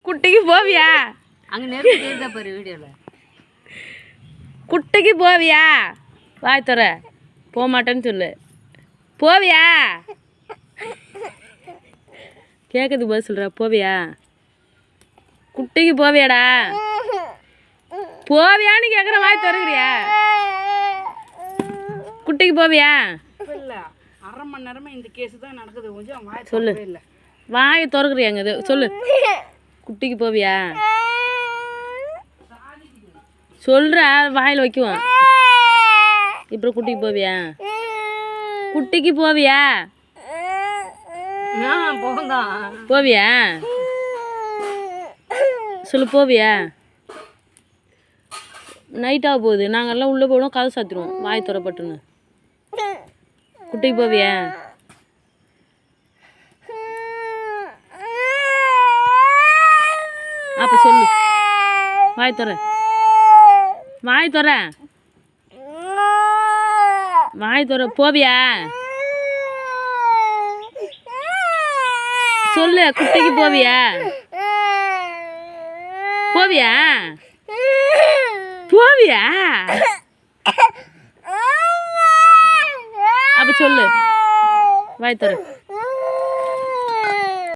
குட்டிக்கு போவியா? அங்கே நெருப்பு தெரியுதா பாரு வீடியோவில். குட்டிக்கு போவியா? வாய் தர போக மாட்டேன்னு சொல்லு. போவியா? கேட்குது போது சொல்கிற. போவியா? குட்டிக்கு போவியாடா? போவியான்னு கேட்குற. வாய் திறக்குறியா? குட்டிக்கு போவியா? இல்லை, அரை மணி நேரமாக இந்த கேஸ் தான் நடக்குது. கொஞ்சம் வாய் சொல்லு. இல்லை, வாயை திறக்குறியாங்க இது சொல்லு. குட்டிக்கு போவியா? சொல்கிற. வாயில் வைக்குவான். இப்போ குட்டிக்கு போவியா? குட்டிக்கு போவியா? போகந்தான். போவியா? சொல்லு. போவியா? நைட்டாக போகுது. நாங்கள்லாம் உள்ளே போடுவோம், கதை சாத்திடுவோம். வாய் துறப்பட்டுன்னு. குட்டிக்கு போவியா? அப்போ சொல்லு. வாய் துற. வாய் துற. வாய் துற. போவியா? சொல்லு. குட்டிக்கு போவியா? போவியா? போவியா? அப்ப சொல்லு. வாய் தர.